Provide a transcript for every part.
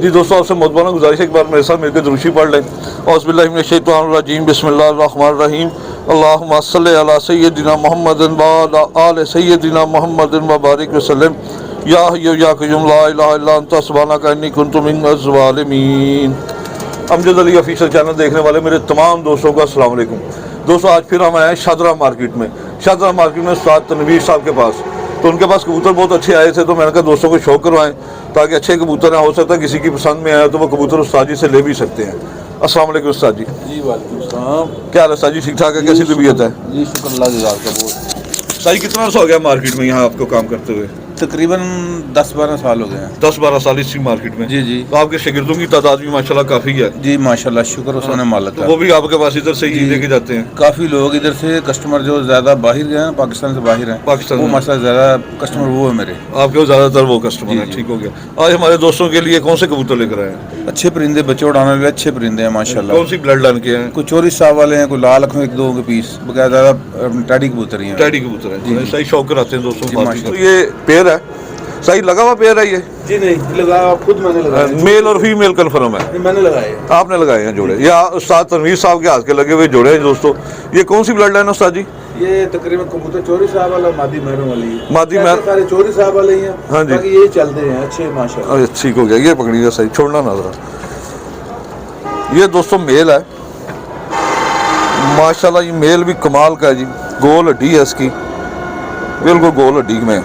जी दोस्तों, आपसे मुतबाना गुजारिश है एक बार मेरे साथ मिलकर दुरूशी पढ़ लें। औज़ुबिल्लाहिमिनश्शैतानिर्रजीम बिस्मिल्लाहिर्रहमानिर्रहीम अल्लाहुम्मा सल्लि अला सय्यदिना मुहम्मदिन व अला आलि सय्यदिना मुहम्मदिन व बारिक वसल्लम या हय्यु या क़य्यूम ला इलाहा इल्ला अंता सुब्हानका इन्नी कुन्तु मिनज़ ज़ालिमीन। अमजद अली ऑफिशियल चैनल देखने वाले मेरे तमाम दोस्तों को अस्सलाम वालेकुम। दोस्तों, आज फिर हम आए हैं शादरा मार्केट में। शादरा मार्केट में उस्ताद तनवीर साहब के पास, तो उनके पास कबूतर बहुत अच्छे आए थे, तो मैंने कहा दोस्तों को शौक करवाएं ताकि अच्छे कबूतर हैं। हो सकता है किसी की पसंद में आए तो वो कबूतर उस्ताद जी से ले भी सकते हैं। अस्सलाम वालेकुम उस्ताद जी। जी वालेकुम सलाम। क्या हाल है उस्ताद जी? ठीक ठाक है? कैसी तबीयत है? जी शुक्र अल्लाह जज़ाक का बहुत। उस्ताद जी, कितना अर्सा हो गया मार्केट में यहाँ आपको काम करते हुए? तकरीबन 10-12 साल हो गए हैं। 10-12 साल इसी मार्केट में? जी जी। तो आपके शागिर्दों की तादाद भी माशाल्लाह काफ़ी है। जी माशाल्लाह, शुक्र उसने मालिक तो का। वो भी आपके पास इधर से ही लेके जाते हैं? काफ़ी लोग इधर से कस्टमर जो ज़्यादा बाहर गए हैं, पाकिस्तान से बाहर हैं, पाकिस्तान वो में? माशाल्लाह ज़्यादा कस्टमर वो है मेरे। आपके ज़्यादातर वो कस्टमर जी, हैं, जी। ठीक हो गया। आज हमारे दोस्तों के लिए कौन से कबूतर लेकर आए हैं? अच्छे परिंदे, बच्चे उड़ाने वाले अच्छे परिंदे हैं माशाल्लाह। कौन सी ब्लड लाइन के हैं? कोई चोरी साहब वाले हैं, कोई लाल आँखों एक दो के पीस, बगैर ज़्यादा टैडी कबूतर ही हैं। टैडी कबूतर है जी, जी। सही शौक कराते हैं दोस्तों। जी, तो माशाल्लाह। ये पेयर है, सही लगा हुआ पेयर है ये? जी नहीं लगा, खुद मैंने लगाया। मेल और फीमेल कन्फर्म है? मैंने लगाए। आपने लगाए हैं जोड़े, या उस्ताद तनवीर साहब के हाथ के लगे हुए जोड़े हैं दोस्तों। ये कौन सी ब्लड लाइन है उस्ताद जी? ये तकरीबन कबूतर चोरी साहब वाला, मादी महरों वाली है। मादी महर सारे चोरी साहब वाले ही हैं। हाँ जी। बाकी ये चलते हैं अच्छे माशाल्लाह। अरे ठीक हो गया, ये पकड़िएगा सही, छोड़ना ना जरा। ये दोस्तों मेल है माशाल्लाह। ये मेल भी कमाल का है जी, गोल हड्डी है इसकी, बिल्कुल गोल हड्डी में।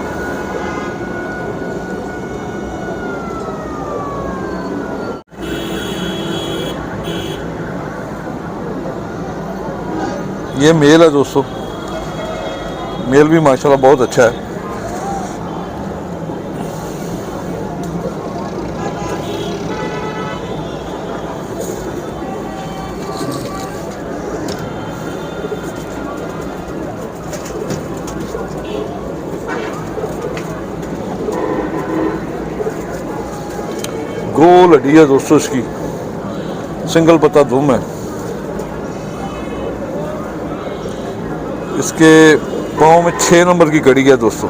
ये मेल है दोस्तों, मेल भी माशाल्लाह बहुत अच्छा है। गोल हड्डी है दोस्तों इसकी, सिंगल पत्ता दुम है। इसके पाँव में 6 नंबर की कड़ी है दोस्तों,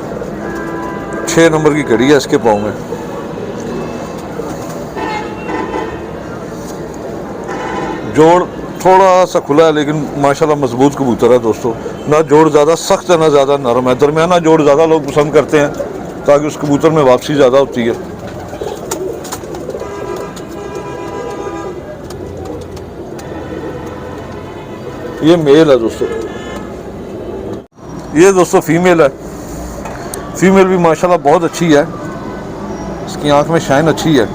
6 नंबर की कड़ी है इसके पाँव में। जोड़ थोड़ा सा खुला है लेकिन माशाल्लाह मजबूत कबूतर है दोस्तों। ना जोड़ ज़्यादा सख्त है ना ज़्यादा नरम है, दरमियाना जोड़ ज़्यादा लोग पसंद करते हैं ताकि उस कबूतर में वापसी ज़्यादा होती है। ये मेल है दोस्तों। ये दोस्तों फीमेल है, फीमेल भी माशाल्लाह बहुत अच्छी है, इसकी आंख में शाइन अच्छी है।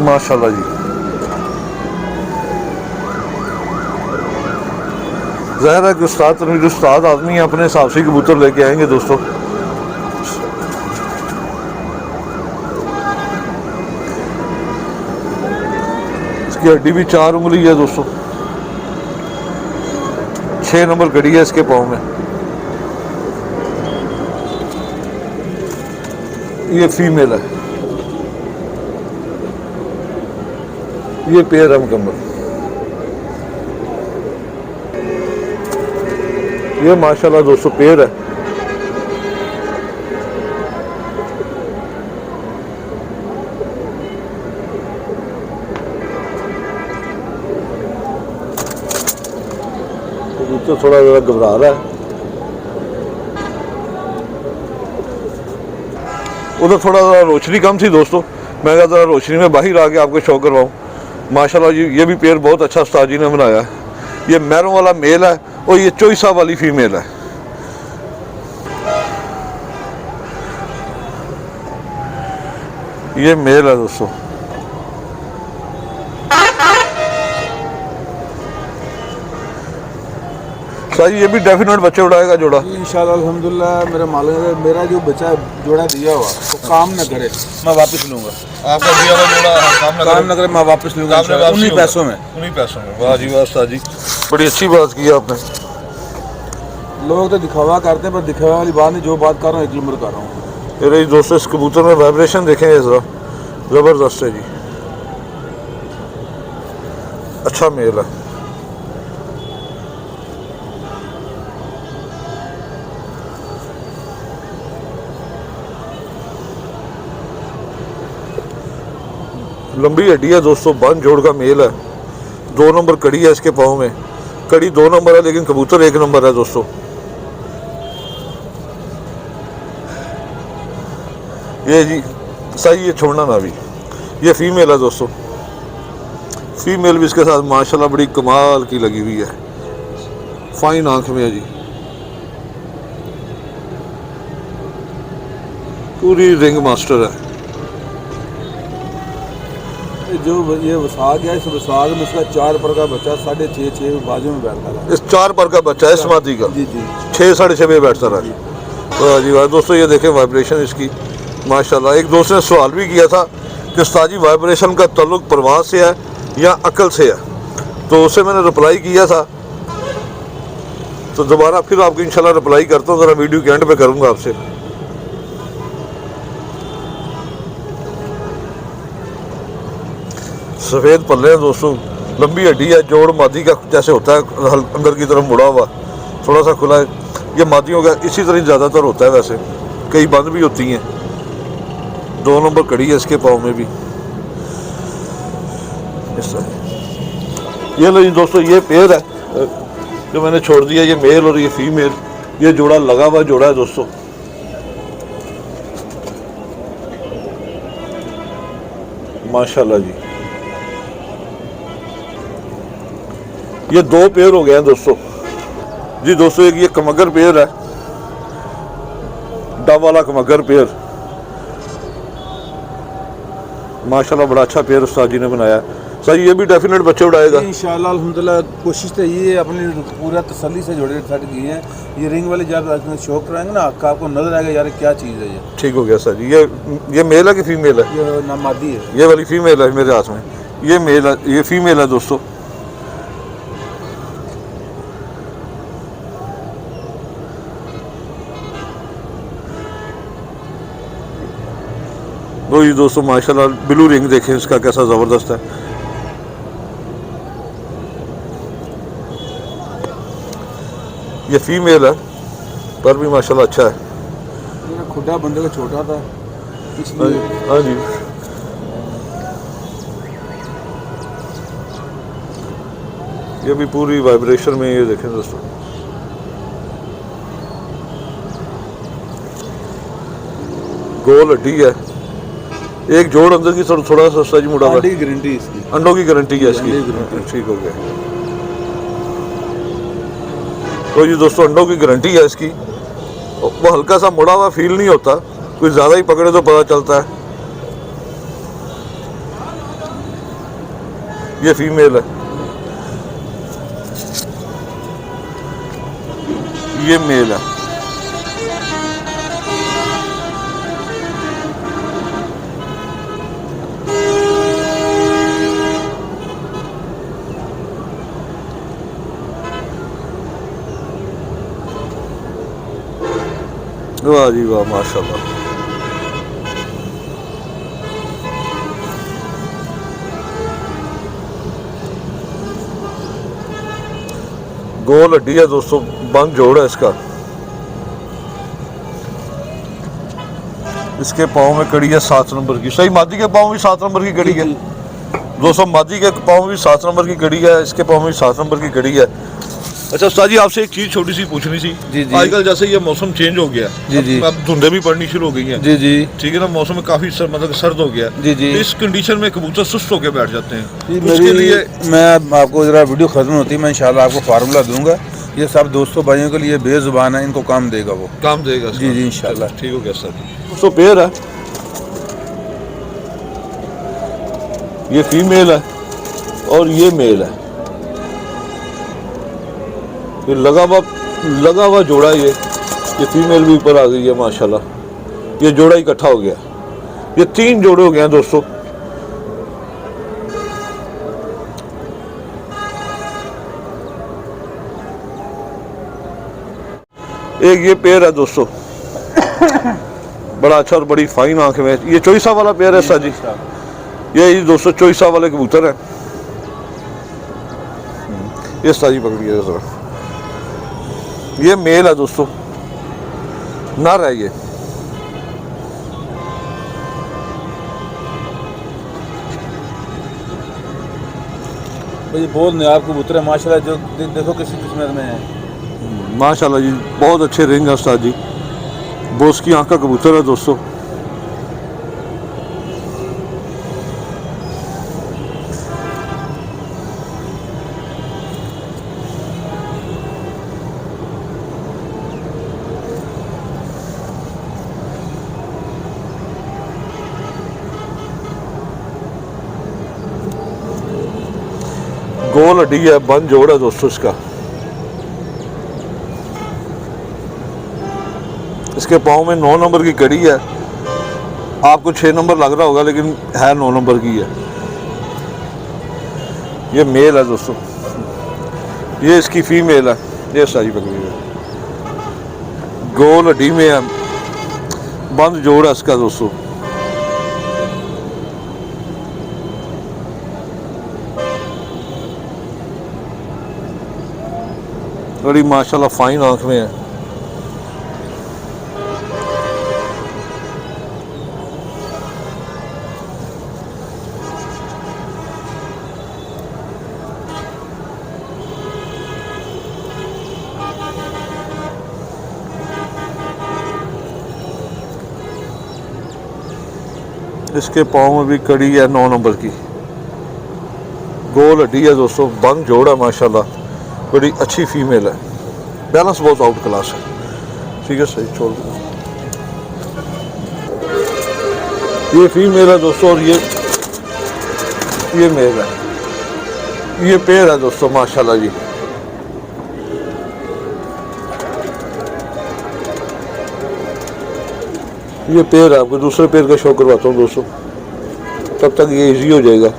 माशाल्लाह जी। ज़ाहिर है कि उस्ताद आदमी है, अपने हिसाब से कबूतर लेके आएंगे दोस्तों। इसकी हड्डी भी 4 उंगली है दोस्तों, 6 नंबर कड़ी है इसके पाँव में। ये फीमेल है, ये पेयर है मुकम्मल। ये माशाल्लाह दोस्तों पेयर है। तो थोड़ा ज़रा घबरा रहा है, उधर थोड़ा ज़रा रोशनी कम थी दोस्तों, मैं कहा ज़रा रोशनी में बाहर आके आपको शो करवाऊँ। माशाल्लाह जी, ये भी पेयर बहुत अच्छा उस्ताद जी ने बनाया है। ये मैरों वाला मेल है और ये चोइसा वाली फीमेल है। ये मेल है दोस्तों। सही, ये भी डेफिनेट बच्चे उड़ाएगा जोड़ा इंशाल्लाह अल्हम्दुलिल्लाह। मेरा मालूम है मेरा जो बच्चा जोड़ा दिया हुआ तो काम न करे, मैं वापस लूँगा। आपका दिया हुआ जोड़ा काम न करे, मैं वापस लूँगा उन्हीं पैसों में। उन्हीं पैसों में। वाह जी वाह उस्ताद जी, बड़ी अच्छी बात की आपने। लोग तो दिखावा करते हैं, पर दिखावा वाली बात नहीं, जो बात कर रहा हूँ एक नंबर कर रहा हूँ। मेरे दोस्तों, इस कबूतर में वाइब्रेशन देखेंगे ज़रा, ज़बरदस्त है जी, अच्छा मेल है। लंबी हड्डी है दोस्तों, बन जोड़ का मेल है, 2 नंबर कड़ी है इसके पाँव में, कड़ी 2 नंबर है लेकिन कबूतर 1 नंबर है दोस्तों। ये जी सही है, छोड़ना ना भी। ये फीमेल है दोस्तों, फीमेल भी इसके साथ माशाल्लाह बड़ी कमाल की लगी हुई है, फाइन आंख में है जी, पूरी रिंग मास्टर है। जो ये वसा गया, इस वसा में इसका 4 पर का बच्चा 6.5 बाजू में बैठता है। इस 4 पर का बच्चा है इस मादी का, जी जी 6 साढ़े 6 पे बैठता रहा। तो जी वाह दोस्तों, ये देखें वाइब्रेशन इसकी माशाल्लाह। एक दोस्त ने सवाल भी किया था कि उस्ताद जी वाइब्रेशन का ताल्लुक परवाज़ से है या अकल से है, तो उसे मैंने रिप्लाई किया था, तो दोबारा फिर आपको इंशाल्लाह रिप्लाई करता हूँ, ज़रा वीडियो के एंड पे करूँगा आपसे। सफ़ेद पल्ले हैं दोस्तों, लंबी हड्डी है, जोड़ मादी का जैसे होता है अंदर की तरफ मुड़ा हुआ, थोड़ा सा खुला है। ये मादियों का इसी तरह ज़्यादातर होता है, वैसे कई बंद भी होती हैं। 2 नंबर कड़ी है इसके पाँव में भी इस तरह। ये लो जी दोस्तों, ये पेयर है जो मैंने छोड़ दिया, ये मेल और ये फीमेल, ये जोड़ा लगा हुआ जोड़ा है दोस्तों। माशाल्लाह जी, ये 2 पेयर हो गए हैं दोस्तों। जी दोस्तों, एक ये कमगर पेयर है, डब वाला कमगर पेयर, माशाल्लाह बड़ा अच्छा पेयर उस्ताद जी ने बनाया है। सर ये भी डेफिनेट बच्चे उड़ाएगा इंशाल्लाह अल्हम्दुलिल्लाह। कोशिश तो ये अपनी पूरा तसल्ली से जोड़े सेट किए हैं। ये रिंग वाले जब शौक कराएंगे ना, आपको नजर आएगा यार क्या चीज़ है ये। ठीक हो गया सर जी। ये मेल है कि फीमेल है? ये नामादी है। ये वाली फीमेल है मेरे हाथ में, ये मेल है, ये फीमेल है दोस्तों। वो ये दोस्तों माशाल्लाह ब्लू रिंग देखें इसका कैसा ज़बरदस्त है। ये फीमेल है पर भी माशाल्लाह अच्छा है। मेरा खुदा बंदे का छोटा था इसलिए। हाँ जी, ये भी पूरी वाइब्रेशन में, ये देखें दोस्तों। गोल हड्डी है, एक जोड़ अंदर की थोड़ा सा सज मुड़ा हुआ है। गारंटी इसकी, अंडों की गारंटी है इसकी। अंडे की गारंटी। ठीक हो गया। तो ये दोस्तों अंडों की गारंटी है इसकी। वो हल्का सा मुड़ा हुआ फील नहीं होता, कोई ज़्यादा ही पकड़े तो पता चलता है। ये फीमेल है, ये मेल है। वाह जी वाह, माशाल्लाह। गोल हड्डी है दोस्तों, बंद जोड़ है इसका। इसके पाँव में कड़ी है 7 नंबर की। सही, मादी के पाँव भी 7 नंबर की कड़ी है दोस्तों। मादी के पाँव भी 7 नंबर की कड़ी है, इसके पाँव में 7 नंबर की कड़ी है। अच्छा उस्ताद जी, आपसे एक चीज़ छोटी सी पूछनी थी। जी जी। आजकल जैसे ये मौसम चेंज हो गया, जी जी। अब धुंधे भी पड़नी शुरू हो गई हैं। जी जी। ठीक है ना, मौसम में काफ़ी मतलब सर्द हो गया। जी जी। इस कंडीशन में कबूतर सुस्त होकर बैठ जाते हैं, उसके उसके लिए मैं आपको ज़रा वीडियो ख़त्म होती है, मैं इंशाल्लाह आपको फार्मूला दूंगा। ये सब दोस्तों भाइयों के लिए बेजुबान है, इनको काम देगा वो। काम देगा इसका। जी जी इंशाल्लाह। ठीक हो गया सर। तो पेयर है, ये फीमेल है और ये मेल है। फिर लगा हुआ जोड़ा, ये फीमेल भी ऊपर आ गई है माशाल्लाह। ये जोड़ा इकट्ठा हो गया, ये 3 जोड़े हो गए हैं दोस्तों। एक ये पेयर है दोस्तों, बड़ा अच्छा और बड़ी फाइन आंख में। ये चोइसा वाला पेयर है सर जी, ये दोस्तों चोइसा वाले कबूतर है। ये साजी पकड़िए जरा, ये मेल है दोस्तों, नर है ये। भाई बहुत नायाब कबूतर है माशाल्लाह, जो देखो किसी किस्मत में है। माशाल्लाह जी, बहुत अच्छे रिंग है उस्ताद जी। बोस की आँख का कबूतर है दोस्तों। गोल हड्डी है, बंद जोड़ है दोस्तों इसका। इसके पाँव में 9 नंबर की कड़ी है। आपको 6 नंबर लग रहा होगा लेकिन है 9 नंबर की है। ये मेल है दोस्तों, ये इसकी फीमेल है। ये सारी पकड़ी है, गोल हड्डी में है, बंद जोड़ है इसका दोस्तों। बड़ी माशाल्लाह फाइन आंख में है। इसके पाँव में भी कड़ी है 9 नंबर की, गोल हड्डी है दोस्तों, बंद जोड़ है माशाल्लाह। बड़ी अच्छी फीमेल है, बैलेंस बहुत आउट क्लास है। ठीक है, सही छोड़ दो। ये फीमेल है दोस्तों और ये मेल है। ये पेयर है दोस्तों माशाल्लाह जी। ये पेयर है, आपको दूसरे पेयर का शो करवाता हूँ दोस्तों, तब तक ये इजी हो जाएगा।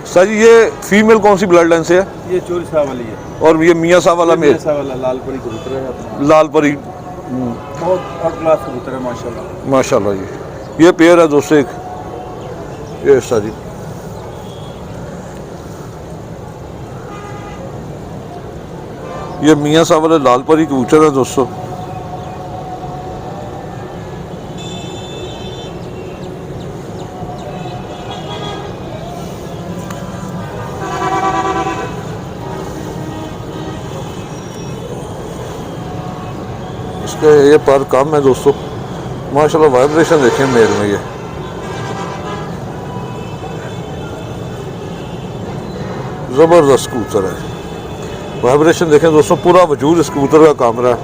सर ये फीमेल कौन सी ब्लड लाइन से है? ये चोरी साहब वाली है। और ये मियाँ साहब वाला मेल? साहब वाला लाल परी कबूतर है अपना। लाल परी, बहुत आउट क्लास कबूतर है माशाल्लाह। माशाल्लाह जी। ये पेयर है दोस्तों एक, ये सर जी। ये मियाँ साहब वाले लाल परी कबूतर है दोस्तों। ये पर कम है दोस्तों माशाल्लाह। वाइब्रेशन देखें मेल में, ये ज़बरदस्त कबूतर है। वाइब्रेशन देखें दोस्तों, पूरा वजूद इस कबूतर का काम रहा है।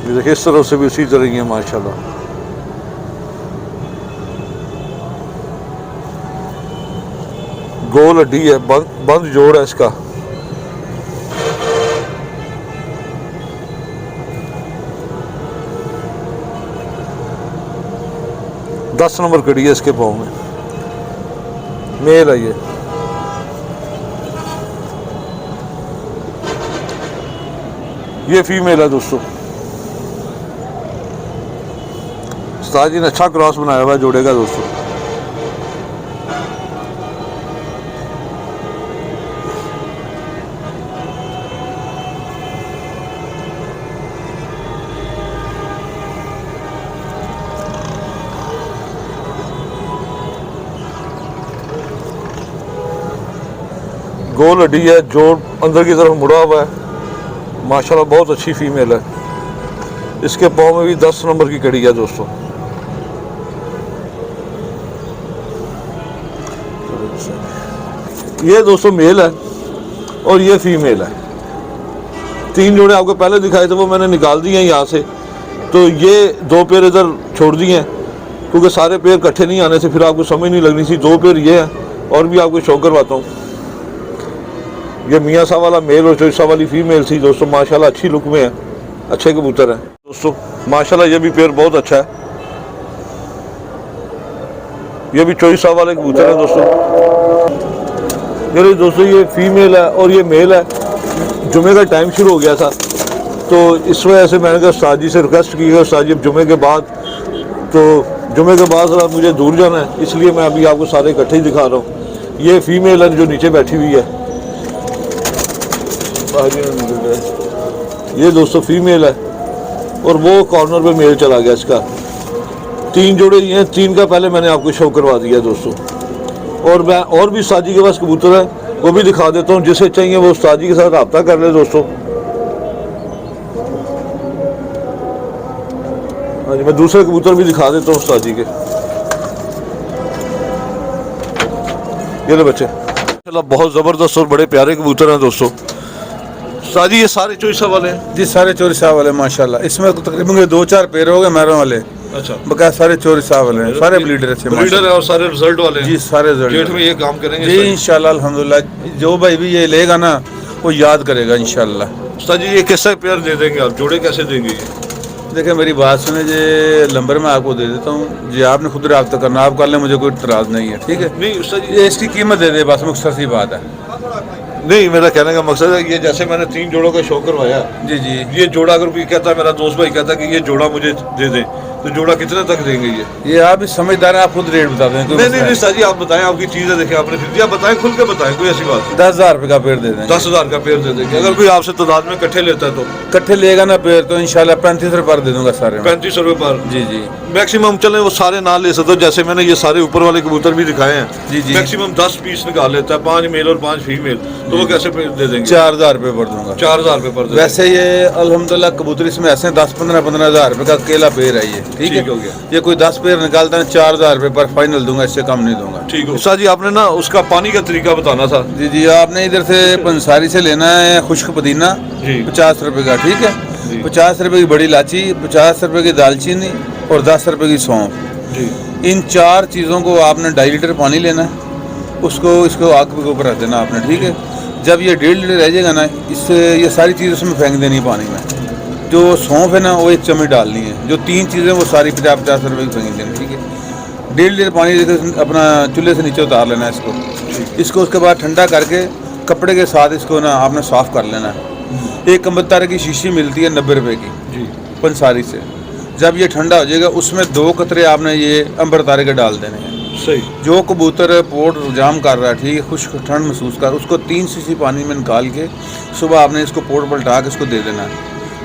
ये देखिए इस तरफ से भी उसी तरह ही है माशाल्लाह। गोल हड्डी है, बंद जोड़ है इसका। दस नंबर कड़ी है इसके पाँव में, मेल है ये फीमेल है दोस्तों। उस्ताद जी ने अच्छा क्रॉस बनाया हुआ है जोड़े का दोस्तों। गोल हड्डी है, जोड़ अंदर की तरफ मुड़ा हुआ है माशाल्लाह। बहुत अच्छी फीमेल है। इसके पाँव में भी 10 नंबर की कड़ी है दोस्तों। ये दोस्तों मेल है और ये फीमेल है। 3 जोड़े आपको पहले दिखाए थे, वो मैंने निकाल दिए हैं यहाँ से। तो ये 2 पेयर इधर छोड़ दिए हैं क्योंकि सारे पेयर इकट्ठे नहीं आने से फिर आपको समझ नहीं लगनी थी। 2 पेयर ये हैं और भी आपको शो करवाता हूँ। ये मियाँ साहब वाला मेल और चोइस साहब वाली फीमेल थी दोस्तों माशाल्लाह। अच्छी लुक में है, अच्छे कबूतर हैं दोस्तों माशाल्लाह। ये भी पेयर बहुत अच्छा है। ये भी चोइस साहब वाले कबूतर हैं दोस्तों। मेरे दोस्तों ये फीमेल है और ये मेल है। जुमे का टाइम शुरू हो गया था तो इस वजह से मैंने कहा उस्ताद जी से रिक्वेस्ट की है, उस्ताद जी जुमे के बाद तो जुमे के बाद ज़रा मुझे दूर जाना है, इसलिए मैं अभी आपको सारे इकट्ठे ही दिखा रहा हूँ। ये फीमेल है जो नीचे बैठी हुई है, ये दोस्तों फीमेल है, और वो कॉर्नर पे मेल चला गया इसका। 3 जोड़े ये हैं, 3 का पहले मैंने आपको शो करवा दिया दोस्तों। और मैं और भी उस्ताद जी के पास कबूतर है, वो भी दिखा देता हूँ, जिसे चाहिए वो उस्ताद जी के साथ रब्ता कर ले दोस्तों। हाँ जी, मैं दूसरे कबूतर भी दिखा देता हूँ उस्ताद जी के। ये ले बच्चे, बहुत ज़बरदस्त और बड़े प्यारे कबूतर हैं दोस्तों। उस्ताद जी ये सारे चोइसा वाले हैं? जी सारे चोरी साहब वाले माशाल्लाह। इसमें तो तकरीबन 2-4 पेयर हो गए मैरों वाले। अच्छा, बकाया सारे चोरी साहब वाले हैं, सारे ब्लीडर अच्छे ब्रीडर है और सारे रिजल्ट वाले हैं? जी सारे जेठ रिजल्ट में ये काम करेंगे जी इंशाल्लाह अल्हम्दुलिल्लाह। जो भाई भी ये लेगा ना वो याद करेगा इंशाल्लाह। उस्ताद जी ये कैसा पेयर दे देंगे आप, जोड़े कैसे देंगे ये? देखिए मेरी बात सुने, जे नंबर मैं आपको दे देता हूँ जी, आपने खुद रब्ता करना, आप कर लें, मुझे कोई इतराज़ नहीं है, ठीक है? नहीं उस्ताद जी, ये इसकी कीमत दे दे बस, मुख्तसर सी बात है। नहीं मेरा कहने का मकसद है ये जैसे मैंने 3 जोड़ों का शो करवाया, जी जी ये जोड़ा अगर कोई कहता है, मेरा दोस्त भाई कहता है कि ये जोड़ा मुझे दे दें, तो जोड़ा कितने तक देंगे ये? आप भी समझदार हैं, आप खुद रेट बता दें। नहीं नहीं सर जी, आप बताएं, आपकी चीज़ है, देखिए आपने खरीदी, आप बताएं, खुल के बताएं, कोई ऐसी बात 10,000 रुपये का पेड़ दे दें। 10,000 का पेड़ दे देंगे। अगर कोई आपसे तादाद में इकट्ठे लेता है तो इकट्ठे लेगा ना पेड़ तो इंशाल्लाह 35 रुपये पर दे दूंगा सारे में। 35 रुपये पर? जी जी मैक्सिमम चले वो सारे ना ले सकते हो, जैसे मैंने ये सारे ऊपर वाले कबूतर भी दिखाए हैं। जी जी मैक्सिमम 10 पीस निकाल लेता है, 5 मेल और 5 फीमेल, तो वो कैसे दे देंगे? 4,000 रुपये पर दूंगा। 4,000 रुपये पर? वैसे ये अल्हम्दुलिल्लाह कबूतर इसमें ऐसे 10-15 रुपये का अकेला पेड़ है ये, ठीक है? हो गया। ये कोई 10 पेड़ निकालता है 4,000 रुपये पर फाइनल दूंगा, इससे कम नहीं दूंगा। ठीक है सर जी, आपने ना उसका पानी का तरीका बताना था। जी जी आपने इधर से पंसारी से लेना है खुश्क पुदीना जी 50 रुपये का, ठीक है? जी। 50 रुपये की बड़ी इलायची, 50 रुपये की दालचीनी और 10 रुपये की सौंफ। जी इन 4 चीज़ों को आपने 2.5 लीटर पानी लेना है, उसको इसको आग के ऊपर रख देना आपने, ठीक है? जब ये 1.5 लीटर रह जाएगा ना, इससे ये सारी चीज़ उसमें फेंक देनी है पानी में। जो सौंफ है ना वो 1 चम्मच डालनी है, जो 3 चीज़ें वो सारी 50-50 रुपये की फेंक देनी, ठीक है? 1.5 लीटर पानी लेकर अपना चूल्हे से नीचे उतार लेना है इसको उसके बाद ठंडा करके कपड़े के साथ इसको ना आपने साफ़ कर लेना है। एक अम्बत्तारे की शीशी मिलती है 90 रुपये की जी पंसारी से। जब ये ठंडा हो जाएगा उसमें 2 कतरे आपने ये अंबर तारे के डाल देने हैं। सही। जो कबूतर पोर्ट जाम कर रहा है, ठीक है, खुश्क ठंड महसूस कर, उसको 3 सीसी पानी में निकाल के सुबह आपने इसको पोर्ट पलटा के इसको दे देना है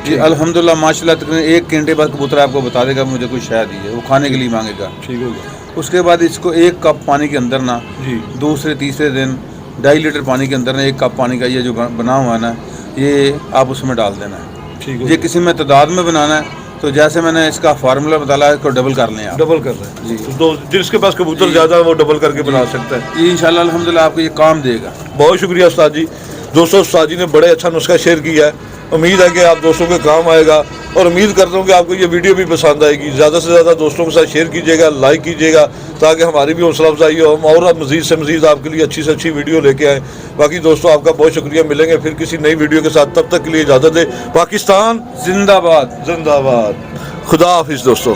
जी। अल्हम्दुलिल्लाह माशाल्लाह तकरीबन 1 घंटे बाद कबूतर आपको बता देगा मुझे कोई शय दी है, वो खाने के लिए मांगेगा। ठीक हो गया। उसके बाद इसको 1 कप पानी के अंदर ना जी दूसरे तीसरे दिन 2.5 लीटर पानी के अंदर ना 1 कप पानी का ये जो बना हुआ है ना, ये आप उसमें डाल देना है। ठीक हो ये किसी में तादाद में बनाना है तो जैसे मैंने इसका फार्मूला बताया इसको डबल कर लें आप। डबल कर रहे हैं जी। तो जिसके पास कबूतर ज़्यादा है वो डबल करके बना सकता है। ये इंशाल्लाह अल्हम्दुलिल्लाह आपको ये काम देगा। बहुत शुक्रिया उस्ताद जी। दोस्तों उस्ताद जी ने बड़े अच्छा नुस्खा शेयर किया है, उम्मीद है कि आप दोस्तों के काम आएगा, और उम्मीद करता हूँ कि आपको ये वीडियो भी पसंद आएगी। ज़्यादा से ज़्यादा दोस्तों के साथ शेयर कीजिएगा, लाइक कीजिएगा, ताकि हमारी भी हौसला अफजाई हो, हम और मज़ीद से मज़ीद आपके लिए अच्छी से अच्छी वीडियो लेके आएँ। बाकी दोस्तों आपका बहुत शुक्रिया, मिलेंगे फिर किसी नई वीडियो के साथ, तब तक के लिए इजाज़त दें। पाकिस्तान जिंदाबाद। जिंदाबाद। खुदा हाफिज़ दोस्तों।